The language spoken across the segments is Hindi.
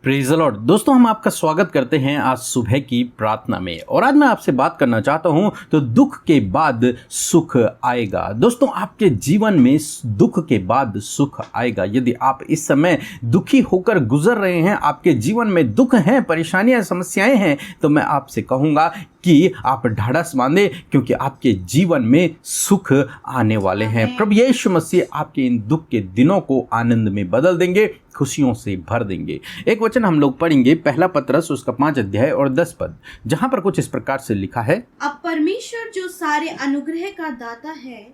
Praise the Lord. दोस्तों, हम आपका स्वागत करते हैं आज सुबह की प्रार्थना में। और आज मैं आपसे बात करना चाहता हूं तो दुख के बाद सुख आएगा। दोस्तों, आपके जीवन में दुख के बाद सुख आएगा। यदि आप इस समय दुखी होकर गुजर रहे हैं, आपके जीवन में दुख हैं, परेशानियां, समस्याएं हैं, तो मैं आपसे कहूंगा कि आप ढाढ़स बांधे, क्योंकि आपके जीवन में सुख आने वाले हैं। प्रभु यीशु मसीह आपके इन दुख के दिनों को आनंद में बदल देंगे, खुशियों से भर देंगे। एक वचन हम लोग पढ़ेंगे, पहला पत्रस उसका 5 अध्याय और 10 पद, जहां पर कुछ इस प्रकार से लिखा है। अब परमेश्वर जो सारे अनुग्रह का दाता है,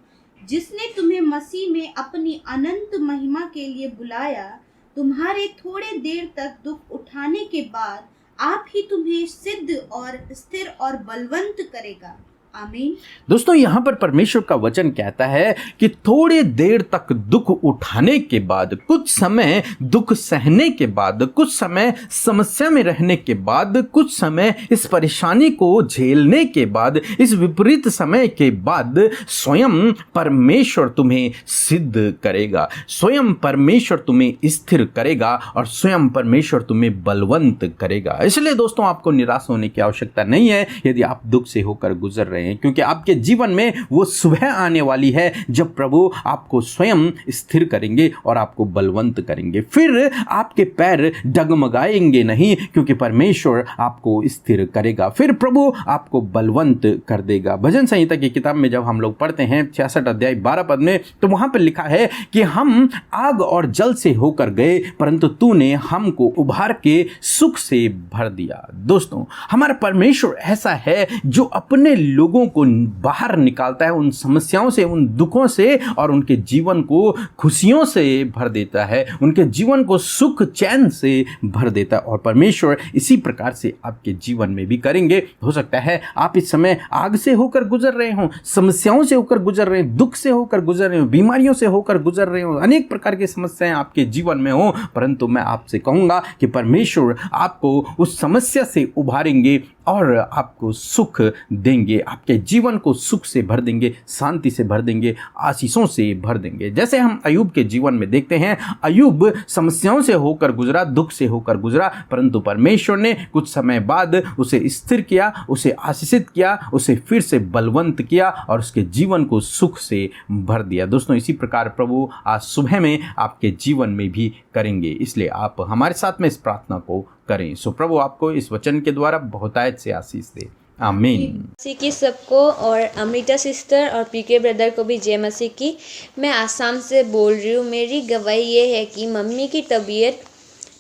जिसने तुम्हें मसीह में अपनी अनंत महिमा के लिए बुलाया, तुम्हारे थोड़े देर तक दुख उठाने के बाद आप ही तुम्हें सिद्ध और स्थिर और बलवंत करेगा। आमीन। दोस्तों, यहाँ पर परमेश्वर का वचन कहता है कि थोड़ी देर तक दुख उठाने के बाद, कुछ समय दुख सहने के बाद, कुछ समय समस्या में रहने के बाद, कुछ समय इस परेशानी को झेलने के बाद, इस विपरीत समय के बाद स्वयं परमेश्वर तुम्हें सिद्ध करेगा, स्वयं परमेश्वर तुम्हें स्थिर करेगा और स्वयं परमेश्वर तुम्हें बलवंत करेगा। इसलिए दोस्तों, आपको निराश होने की आवश्यकता नहीं है यदि आप दुख से होकर गुजर रहे हैं, क्योंकि आपके जीवन में वो सुबह आने वाली है जब प्रभु आपको स्वयं स्थिर करेंगे और आपको बलवंत करेंगे। फिर आपके पैर डगमगाएंगे नहीं, क्योंकि परमेश्वर आपको स्थिर करेगा। फिर प्रभु आपको बलवंत कर देगा। भजन संहिता की किताब में जब हम लोग पढ़ते हैं 66 अध्याय 12 पद में, तो वहां पर लिखा है कि हम आग और जल से होकर गए, परंतु तूने हमको उभार के सुख से भर दिया। दोस्तों, हमारा परमेश्वर ऐसा है जो अपने लोगों को बाहर निकालता है उन समस्याओं से, उन दुखों से, और उनके जीवन को खुशियों से भर देता है, उनके जीवन को सुख चैन से भर देता है। और परमेश्वर इसी प्रकार से आपके जीवन में भी करेंगे। हो सकता है आप इस समय आग से होकर गुजर रहे हो, समस्याओं से होकर गुजर रहे हो, दुख से होकर गुजर रहे हो, बीमारियों से होकर गुजर रहे हो, अनेक प्रकार की समस्याएं आपके जीवन में हो, परंतु मैं आपसे कहूंगा कि परमेश्वर आपको उस समस्या से उभारेंगे और आपको सुख देंगे, आपके जीवन को सुख से भर देंगे, शांति से भर देंगे, आशीषों से भर देंगे। जैसे हम अय्यूब के जीवन में देखते हैं, अय्यूब समस्याओं से होकर गुजरा, दुख से होकर गुजरा, परंतु परमेश्वर ने कुछ समय बाद उसे स्थिर किया, उसे आशीषित किया, उसे फिर से बलवंत किया और उसके जीवन को सुख से भर दिया। दोस्तों, इसी प्रकार प्रभु आज सुबह में आपके जीवन में भी करेंगे। इसलिए आप हमारे साथ में इस प्रार्थना को करें। सो प्रभु आपको इस वचन के द्वारा बहुतायत से आशीष दे। आमीन। मसीह की सबको, और अमृता सिस्टर और पीके ब्रदर को भी जय मसीह की। मैं आसाम से बोल रही हूँ। मेरी गवाही ये है कि मम्मी की तबीयत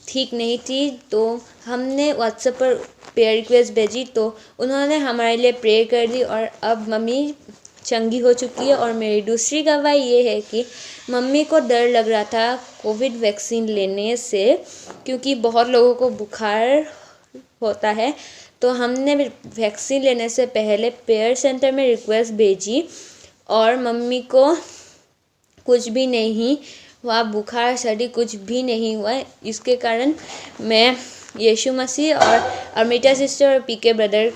ठीक नहीं थी, तो हमने व्हाट्सएप पर प्रेयर रिक्वेस्ट भेजी, तो उन्होंने हमारे लिए प्रे कर दी और अब मम्मी चंगी हो चुकी है। और मेरी दूसरी गवाही ये है कि मम्मी को डर लग रहा था कोविड वैक्सीन लेने से, क्योंकि बहुत लोगों को बुखार होता है, तो हमने वैक्सीन लेने से पहले प्रेयर सेंटर में रिक्वेस्ट भेजी और मम्मी को कुछ भी नहीं हुआ, बुखार सर्दी कुछ भी नहीं हुआ। इसके कारण मैं यीशु मसीह और अमृता सिस्टर और पीके ब्रदर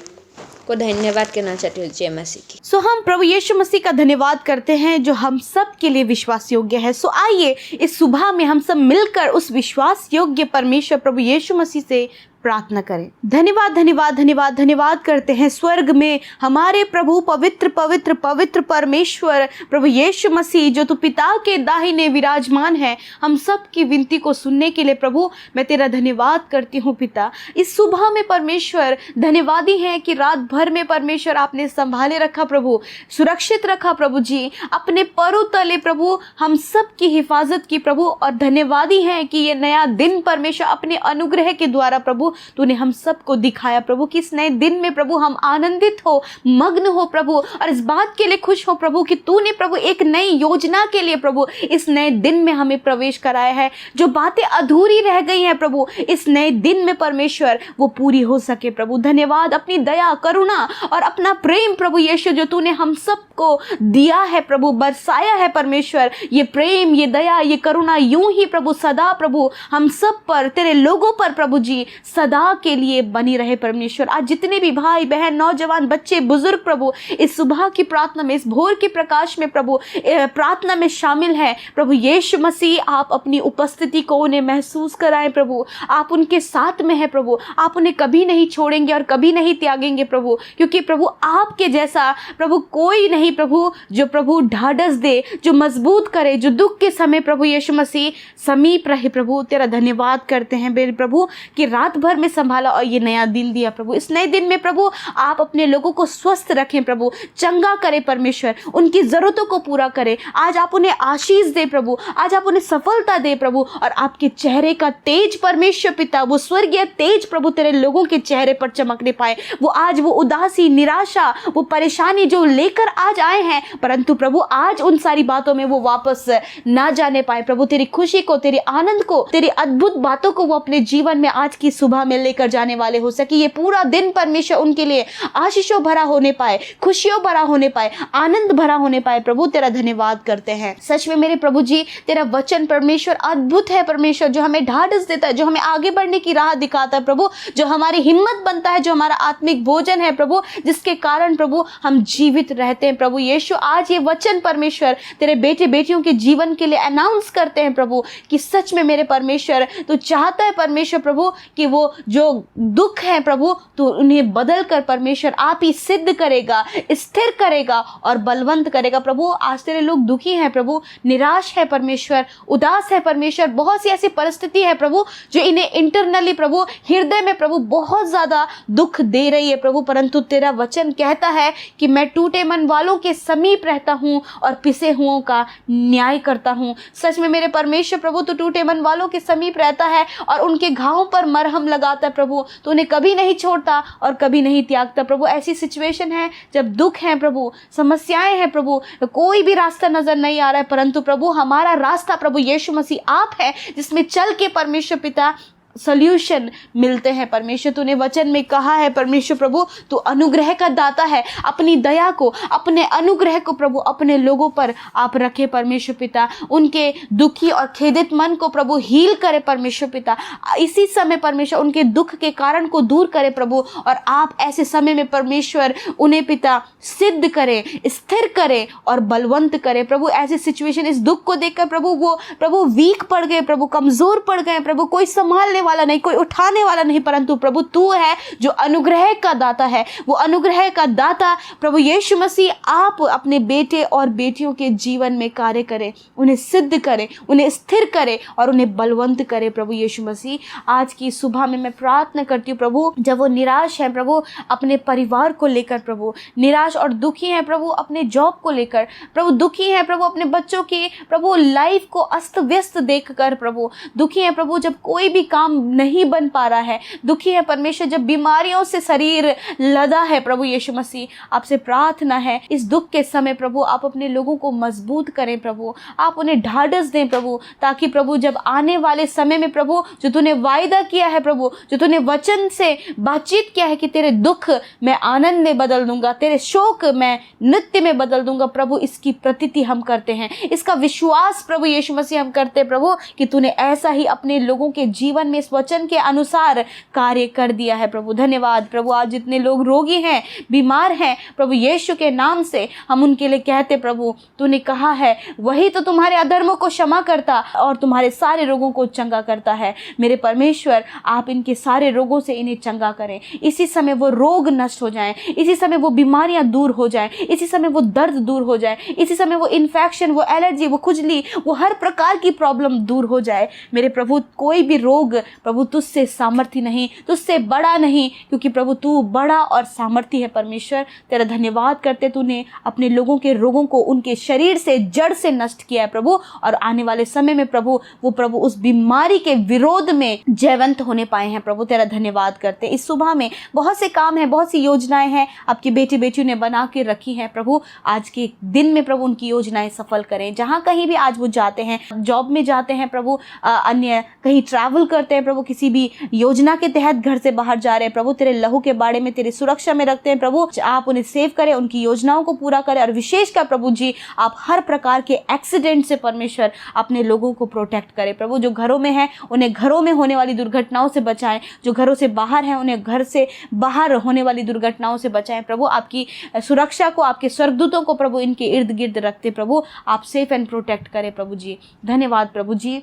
को धन्यवाद करना चाहती हूँ। जय मसीह की। सो हम प्रभु यीशु मसीह का धन्यवाद करते हैं जो हम सब के लिए विश्वास योग्य है। सो आइए इस सुबह में हम सब मिलकर उस विश्वास योग्य परमेश्वर प्रभु यीशु मसीह से प्रार्थना करें। धन्यवाद धन्यवाद धन्यवाद धन्यवाद करते हैं स्वर्ग में हमारे प्रभु, पवित्र पवित्र पवित्र परमेश्वर प्रभु यीशु मसीह, जो तू पिता के दाहिने विराजमान है। हम सब की विनती को सुनने के लिए प्रभु मैं तेरा धन्यवाद करती हूँ पिता। इस सुबह में परमेश्वर धन्यवादी है कि रात भर में परमेश्वर आपने संभाले रखा प्रभु, सुरक्षित रखा प्रभु जी, अपने पैरों तले प्रभु हम सब की हिफाजत की प्रभु। और धन्यवादी है कि ये नया दिन परमेश्वर अपने अनुग्रह के द्वारा प्रभु तूने हम सबको दिखाया प्रभु कि इस नए दिन में प्रभु हम आनंदित हो, मग्न हो प्रभु, और इस बात के लिए खुश हो प्रभु कि तूने प्रभु एक नई योजना के लिए प्रभु इस नए दिन में हमें प्रवेश कराया है। जो बातें अधूरी रह गई हैं प्रभु, इस नए दिन में परमेश्वर वो पूरी हो सके प्रभु। धन्यवाद अपनी दया, करुणा और अपना प्रेम प्रभु यीशु जो तूने हम सब सबको दिया है प्रभु, बरसाया है परमेश्वर। ये प्रेम, ये दया, ये करुणा यूं ही प्रभु सदा प्रभु हम सब पर, तेरे लोगों पर प्रभु जी सदा के लिए बनी रहे परमेश्वर। आज जितने भी भाई बहन, नौजवान, बच्चे, बुजुर्ग प्रभु इस सुबह की प्रार्थना में, इस भोर के प्रकाश में प्रभु प्रार्थना में शामिल है प्रभु यीशु मसीह, आप अपनी उपस्थिति को उन्हें महसूस कराएं प्रभु। आप उनके साथ में है प्रभु, आप उन्हें कभी नहीं छोड़ेंगे और कभी नहीं त्यागेंगे प्रभु, क्योंकि प्रभु आपके जैसा प्रभु कोई नहीं प्रभु, जो प्रभु ढाढ़स दे, जो मजबूत करे, जो दुख के समय प्रभु यीशु मसीह समीप रहे प्रभु। तेरा धन्यवाद करते हैं मेरे प्रभु कि रात भर में संभाला और ये नया दिन दिया प्रभु। इस नए दिन में प्रभु आप अपने लोगों को स्वस्थ रखें प्रभु, चंगा करे परमेश्वर, उनकी जरूरतों को पूरा करे। आज आप उन्हें आशीष दे प्रभु, आज आप उन्हें सफलता दे प्रभु, और आपके चेहरे का तेज परमेश्वर पिता, वो स्वर्गीय तेज प्रभु तेरे लोगों के चेहरे पर चमकने पाए। वो आज वो उदासी, निराशा, वो परेशानी जो लेकर आज आए हैं, परंतु प्रभु आज उन सारी बातों में वो वापस ना जाने पाए प्रभु। तेरी खुशी को, तेरे आनंद को, तेरी अद्भुत बातों को वो अपने जीवन में आज की सुबह में लेकर जाने वाले हो सके। ये पूरा दिन परमेश्वर उनके लिए आशीषों भरा होने पाए, खुशियों भरा होने पाए, आनंद भरा होने पाए प्रभु। तेरा धन्यवाद करते हैं। सच में मेरे प्रभु जी तेरा वचन परमेश्वर अद्भुत है परमेश्वर, जो हमें ढाढ़स देता है, जो हमें आगे बढ़ने की राह दिखाता है प्रभु, जो हमारी हिम्मत बनता है, जो हमारा आत्मिक भोजन है प्रभु, जिसके कारण प्रभु हम जीवित रहते हैं प्रभु यीशु। आज ये वचन परमेश्वर तेरे बेटे बेटियों के जीवन के लिए अनाउंस करते हैं प्रभु कि सच में मेरे परमेश्वर तू चाहता है परमेश्वर प्रभु कि वो जो दुख है प्रभु तो उन्हें बदल कर परमेश्वर आप ही सिद्ध करेगा, स्थिर करेगा और बलवंत करेगा प्रभु। आज तेरे लोग दुखी हैं प्रभु, निराश है परमेश्वर, उदास है परमेश्वर, बहुत सी ऐसी परिस्थिति है प्रभु जो इन्हें इंटरनली प्रभु हृदय में प्रभु बहुत ज्यादा दुख दे रही है प्रभु, परंतु तेरा वचन कहता है कि मैं टूटे मन वालों के समीप रहता हूँ और पिसे हुओं का न्याय करता हूँ। सच में मेरे परमेश्वर प्रभु तो टूटे मन वालों के समीप रहता है और उनके घावों पर मरहम लगाता है प्रभु, तो उन्हें कभी नहीं छोड़ता और कभी नहीं त्यागता प्रभु। ऐसी सिचुएशन है जब दुख है प्रभु, समस्याएं हैं प्रभु, कोई भी रास्ता नजर नहीं आ रहा है, परंतु प्रभु हमारा रास्ता प्रभु यीशु मसीह आप है, जिसमें चल के परमेश्वर पिता सॉल्यूशन मिलते हैं परमेश्वर। तूने वचन में कहा है परमेश्वर प्रभु तू अनुग्रह का दाता है, अपनी दया को, अपने अनुग्रह को प्रभु अपने लोगों पर आप रखे परमेश्वर पिता, उनके दुखी और खेदित मन को प्रभु हील करे परमेश्वर पिता। इसी समय परमेश्वर उनके दुख के कारण को दूर करे प्रभु, और आप ऐसे समय में परमेश्वर उन्हें पिता सिद्ध करे, स्थिर करे और बलवंत करे प्रभु। ऐसी सिचुएशन, इस दुख को देखकर प्रभु वो प्रभु वीक पड़ गए प्रभु, कमजोर पड़ गए प्रभु, कोई संभालने वाला नहीं, कोई उठाने वाला नहीं, परंतु प्रभु तू है जो अनुग्रह का दाता है। वो अनुग्रह का दाता प्रभु यीशु मसीह आप अपने बेटे और बेटियों के जीवन में कार्य करें, उन्हें सिद्ध करें, उन्हें स्थिर करें और उन्हें बलवंत करें प्रभु यीशु मसीह। आज की सुबह में मैं प्रार्थना करती हूँ प्रभु, जब वो निराश है प्रभु अपने परिवार को लेकर प्रभु, निराश और दुखी है प्रभु अपने जॉब को लेकर प्रभु, दुखी है प्रभु अपने बच्चों की प्रभु लाइफ को अस्त व्यस्त देखकर प्रभु, दुखी है प्रभु जब कोई भी काम नहीं बन पा रहा है, दुखी है परमेश्वर जब बीमारियों से शरीर लदा है प्रभु यीशु मसीह। आपसे प्रार्थना है इस दुख के समय प्रभु आप अपने लोगों को मजबूत करें प्रभु, आप उन्हें ढाढ़स दें प्रभु, ताकि प्रभु जब आने वाले समय में प्रभु जो तूने वायदा किया है प्रभु, जो तूने वचन से बातचीत किया है कि तेरे दुख मैं आनंद में बदल दूंगा, तेरे शोक मैं नृत्य में बदल दूंगा प्रभु, इसकी प्रतीति हम करते हैं, इसका विश्वास प्रभु यीशु मसीह हम करते हैं प्रभु कि तूने ऐसा ही अपने लोगों के जीवन में इस वचन के अनुसार कार्य कर दिया है प्रभु। धन्यवाद प्रभु। आज जितने लोग रोगी हैं, बीमार हैं प्रभु यीशु के नाम से हम उनके लिए कहते प्रभु तूने कहा है वही तो तुम्हारे अधर्मों को क्षमा करता और तुम्हारे सारे रोगों को चंगा करता है। मेरे परमेश्वर आप इनके सारे रोगों से इन्हें चंगा करें, इसी समय वो रोग नष्ट हो जाएं, इसी समय वो बीमारियां दूर हो जाएं, इसी समय वो दर्द दूर हो जाए, इसी समय वो इन्फेक्शन, वो एलर्जी, वो खुजली, वो हर प्रकार की प्रॉब्लम दूर हो जाए। मेरे प्रभु कोई भी रोग प्रभु तुझसे सामर्थ्य नहीं, तुझसे बड़ा नहीं, क्योंकि प्रभु तू बड़ा और सामर्थ्य है परमेश्वर। तेरा धन्यवाद करते तूने अपने लोगों के रोगों को उनके शरीर से जड़ से नष्ट किया है प्रभु, और आने वाले समय में प्रभु वो प्रभु उस बीमारी के विरोध में जयवंत होने पाए हैं प्रभु। तेरा धन्यवाद करते। इस सुबह में बहुत से काम हैं, बहुत सी योजनाएं हैं आपकी बेटी बेटियों ने बना के रखी हैं प्रभु। आज के दिन में प्रभु उनकी योजनाएं सफल करें, जहां कहीं भी आज वो जाते हैं, जॉब में जाते हैं प्रभु, अन्य कहीं ट्रैवल करते हैं प्रभु किसी भी योजना के तहत घर से बाहर जा रहे हैं प्रभु, तेरे लहू के बारे में तेरी सुरक्षा में रखते हैं प्रभु। आप उन्हें सेव करें, उनकी योजनाओं को पूरा करें, और विशेषकर प्रभु जी आप हर प्रकार के एक्सीडेंट से परमेश्वर अपने लोगों को प्रोटेक्ट करें प्रभु। जो घरों में है उन्हें घरों में होने वाली दुर्घटनाओं से बचाएं, जो घरों से बाहर हैं उन्हें घर से बाहर होने वाली दुर्घटनाओं से बचाएं प्रभु। आपकी सुरक्षा को, आपके स्वर्गदूतों को प्रभु इनके इर्द गिर्द रखते प्रभु, आप सेफ एंड प्रोटेक्ट करें प्रभु जी। धन्यवाद प्रभु जी।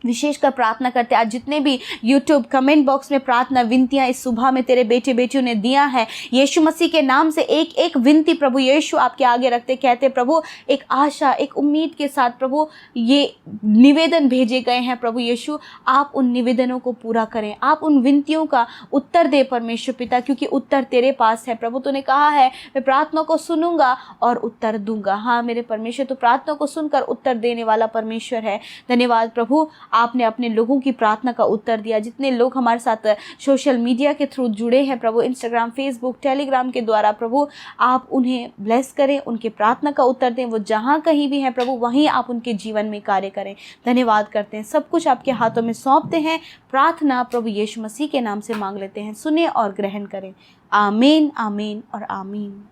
विशेषकर प्रार्थना करते आज जितने भी यूट्यूब कमेंट बॉक्स में प्रार्थना विनतियां इस सुबह में तेरे बेटे बेटियों ने दिया है, यीशु मसीह के नाम से एक एक विनती प्रभु यीशु आपके आगे रखते, कहते प्रभु एक आशा, एक उम्मीद के साथ प्रभु ये निवेदन भेजे गए हैं प्रभु यीशु, आप उन निवेदनों को पूरा करें, आप उन विनतियों का उत्तर दे परमेश्वर पिता, क्योंकि उत्तर तेरे पास है प्रभु। तूने कहा है मैं प्रार्थना को सुनूंगा और उत्तर दूंगा। हाँ मेरे परमेश्वर, तो प्रार्थना को सुनकर उत्तर देने वाला परमेश्वर है। धन्यवाद प्रभु, आपने अपने लोगों की प्रार्थना का उत्तर दिया। जितने लोग हमारे साथ सोशल मीडिया के थ्रू जुड़े हैं प्रभु, इंस्टाग्राम, फेसबुक, टेलीग्राम के द्वारा प्रभु, आप उन्हें ब्लेस करें, उनके प्रार्थना का उत्तर दें। वो जहाँ कहीं भी हैं प्रभु वहीं आप उनके जीवन में कार्य करें। धन्यवाद करते हैं, सब कुछ आपके हाथों में सौंपते हैं। प्रार्थना प्रभु यीशु मसीह के नाम से मांग लेते हैं, सुने और ग्रहण करें। आमीन, आमीन और आमीन।